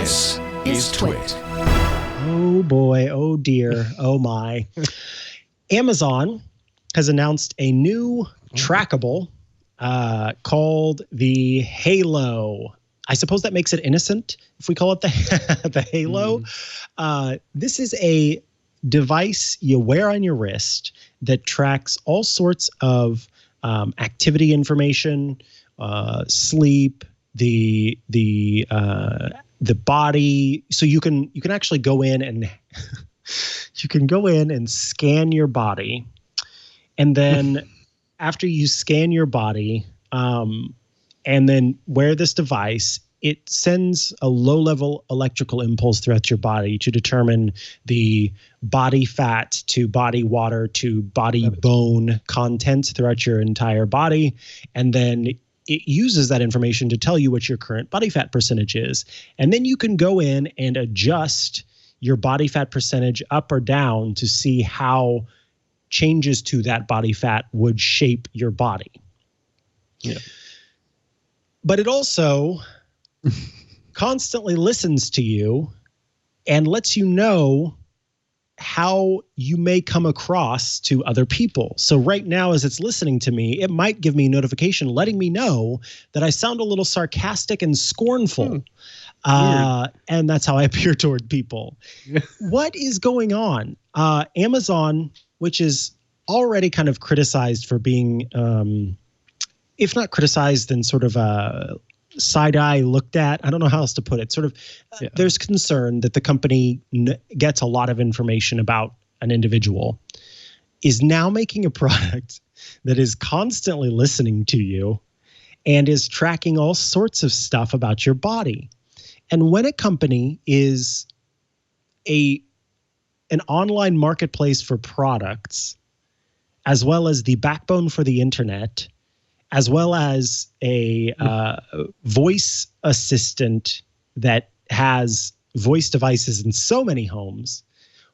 This is TWiT. Oh boy, oh dear, oh my. Amazon has announced a new trackable called the Halo. I suppose that makes it innocent if we call it the Halo. This is a device you wear on your wrist that tracks all sorts of activity information, sleep, the body. So you can actually go in and scan your body, and then after you scan your body, and then wear this device, it sends a low-level electrical impulse throughout your body to determine the body fat to body water to body bone content throughout your entire body. And then it uses that information to tell you what your current body fat percentage is. And then you can go in and adjust your body fat percentage up or down to see how changes to that body fat would shape your body. Yeah. But it also constantly listens to you and lets you know how you may come across to other people. So right now, as it's listening to me, it might give me a notification letting me know that I sound a little sarcastic and scornful. And that's how I appear toward people. What is going on? Amazon, which is already kind of criticized for being, if not criticized, then sort of side-eye looked at. I don't know how else to put it. Sort of, there's concern that the company gets a lot of information about an individual, is now making a product that is constantly listening to you and is tracking all sorts of stuff about your body. And when a company is an online marketplace for products, as well as the backbone for the internet, as well as a voice assistant that has voice devices in so many homes,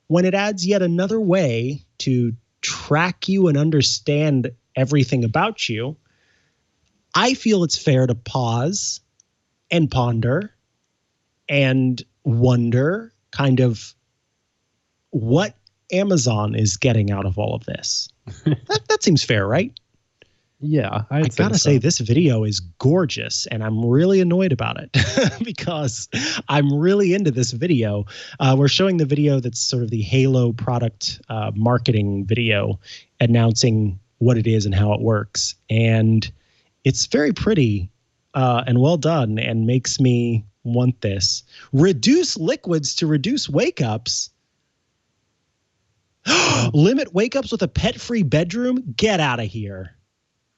when it adds yet another way to track you and understand everything about you, I feel it's fair to pause and ponder and wonder kind of what Amazon is getting out of all of this. That seems fair, right? Yeah, I gotta say this video is gorgeous, and I'm really annoyed about it because I'm really into this video. We're showing the video that's sort of the Halo product marketing video announcing what it is and how it works. And it's very pretty and well done and makes me want this. Reduce liquids to reduce wake-ups. Limit wake-ups with a pet-free bedroom? Get out of here.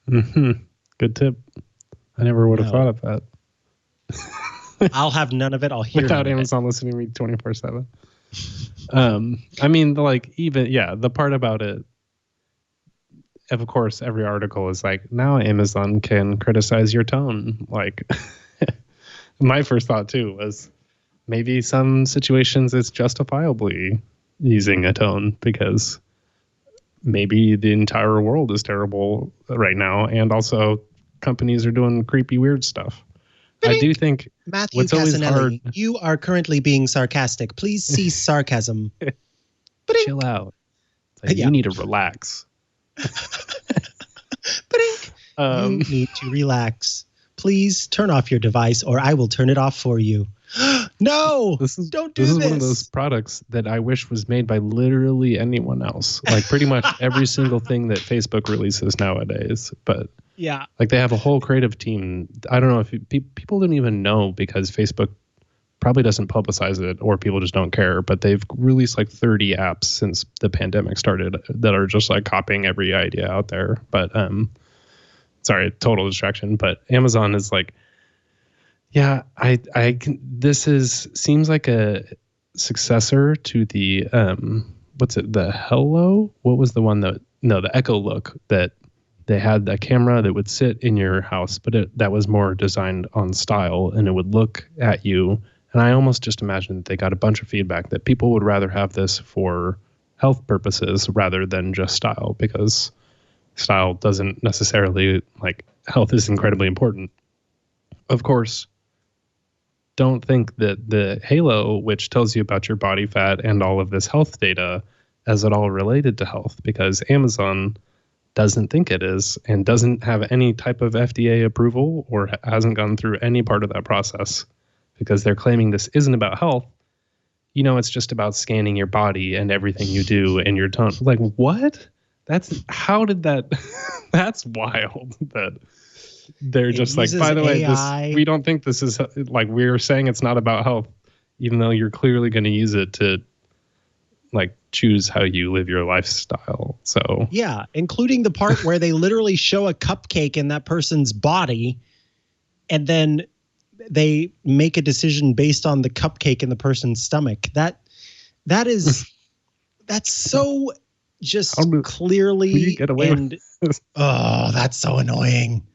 Mm-hmm. Good tip. I never would have thought of that. I'll have none of it. I'll hear without Amazon listening to me 24/7. I mean, like, even the part about it. Of course, every article is like, now Amazon can criticize your tone. Like, my first thought too was maybe some situations it's justifiably using a tone because maybe the entire world is terrible right now, and also companies are doing creepy, weird stuff. I do think Matthew Cassinelli, you are currently being sarcastic. Please cease sarcasm. Chill out. Like, you need to relax. You need to relax. Please turn off your device, or I will turn it off for you. No, don't do this. This is one of those products that I wish was made by literally anyone else. Like pretty much every single thing that Facebook releases nowadays. But like they have a whole creative team. I don't know if people don't even know because Facebook probably doesn't publicize it or people just don't care. But they've released like 30 apps since the pandemic started that are just like copying every idea out there. But sorry, total distraction. But Amazon is like, yeah, I can. This seems like a successor to the what's it? The Hello? What was the one that? No, the Echo Look that they had a camera that would sit in your house, but that was more designed on style, and it would look at you. And I almost just imagined they got a bunch of feedback that people would rather have this for health purposes rather than just style, because style doesn't necessarily, like, health is incredibly important. Of course, don't think that the Halo, which tells you about your body fat and all of this health data, is at all related to health, because Amazon doesn't think it is and doesn't have any type of FDA approval or hasn't gone through any part of that process, because they're claiming this isn't about health. You know, it's just about scanning your body and everything you do and your tone. Like, what? That's wild that they're just like, by the way, we don't think this is, like, we're saying it's not about health, even though you're clearly going to use it to, like, choose how you live your lifestyle. So yeah, including the part where they literally show a cupcake in that person's body, and then they make a decision based on the cupcake in the person's stomach. That's so just clearly, get away with this? Oh, that's so annoying.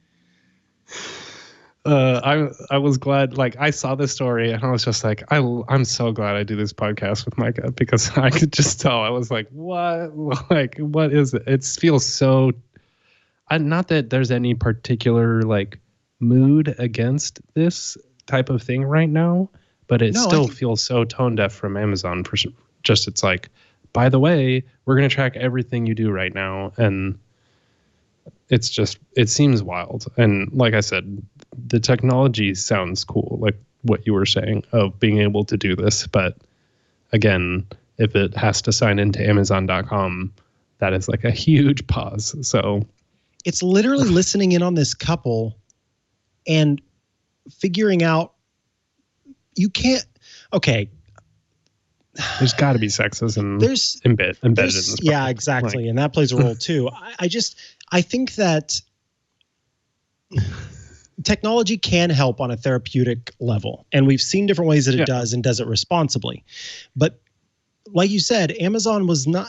I was glad, like, I saw this story and I was just like, I'm so glad I do this podcast with Mikah, because I could just tell. I was like, what? Like, what is it? It feels so, not that there's any particular, like, mood against this type of thing right now, but it still feels so tone deaf from Amazon for just, it's like, by the way, we're going to track everything you do right now. And it's just, it seems wild. And like I said, the technology sounds cool, like what you were saying, of being able to do this. But again, if it has to sign into Amazon.com, that is like a huge pause. So it's literally listening in on this couple and figuring out, you can't, okay. There's got to be sexism embedded in this. Yeah, exactly. Like, and that plays a role too. I think that technology can help on a therapeutic level, and we've seen different ways that it does, and does it responsibly. But like you said, Amazon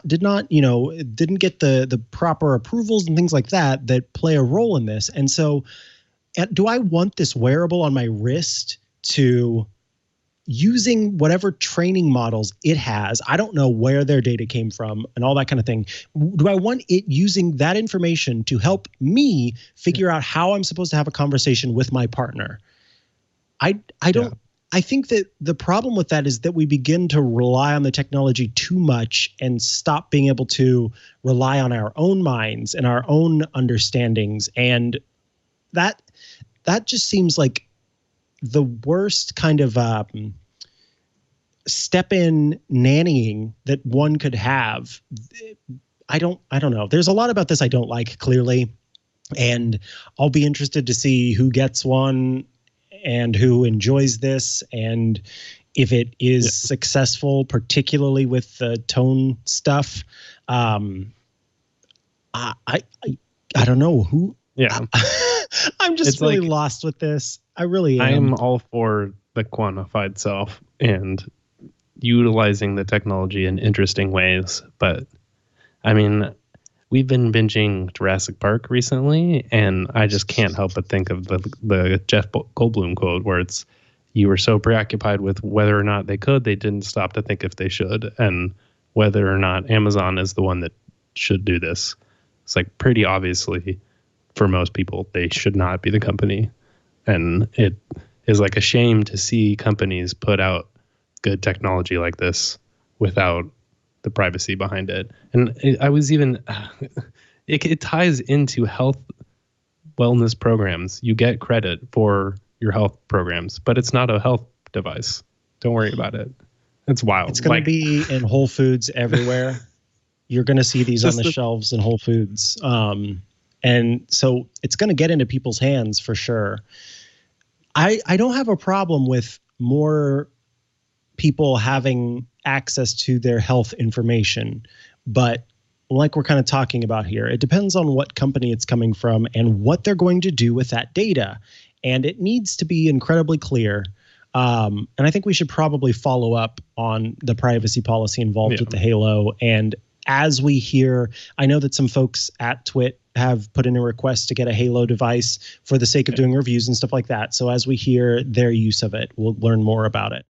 didn't get the proper approvals and things like that play a role in this. And so, do I want this wearable on my wrist to, using whatever training models it has, I don't know where their data came from and all that kind of thing. Do I want it using that information to help me figure out how I'm supposed to have a conversation with my partner? I don't. Yeah. I think that the problem with that is that we begin to rely on the technology too much and stop being able to rely on our own minds and our own understandings. And that just seems like the worst kind of step in nannying that one could have. I don't know. There's a lot about this I don't like, clearly, and I'll be interested to see who gets one and who enjoys this, and if it is successful, particularly with the tone stuff. I don't know who. Yeah. I'm just really lost with this. I really am. I am all for the quantified self and utilizing the technology in interesting ways. But I mean, we've been binging Jurassic Park recently, and I just can't help but think of the Jeff Goldblum quote, where it's, you were so preoccupied with whether or not they didn't stop to think if they should, and whether or not Amazon is the one that should do this. It's like, pretty obviously, for most people, they should not be the company. And it is like a shame to see companies put out good technology like this without the privacy behind it. And it ties into health wellness programs. You get credit for your health programs, but it's not a health device. Don't worry about it. It's wild. It's going to be in Whole Foods everywhere. You're going to see these on the shelves in Whole Foods. And so it's going to get into people's hands for sure. I don't have a problem with more people having access to their health information, but like we're kind of talking about here, it depends on what company it's coming from and what they're going to do with that data. And it needs to be incredibly clear. And I think we should probably follow up on the privacy policy involved with the Halo. And as we hear, I know that some folks at TWiT have put in a request to get a Halo device for the sake of doing reviews and stuff like that. So as we hear their use of it, we'll learn more about it.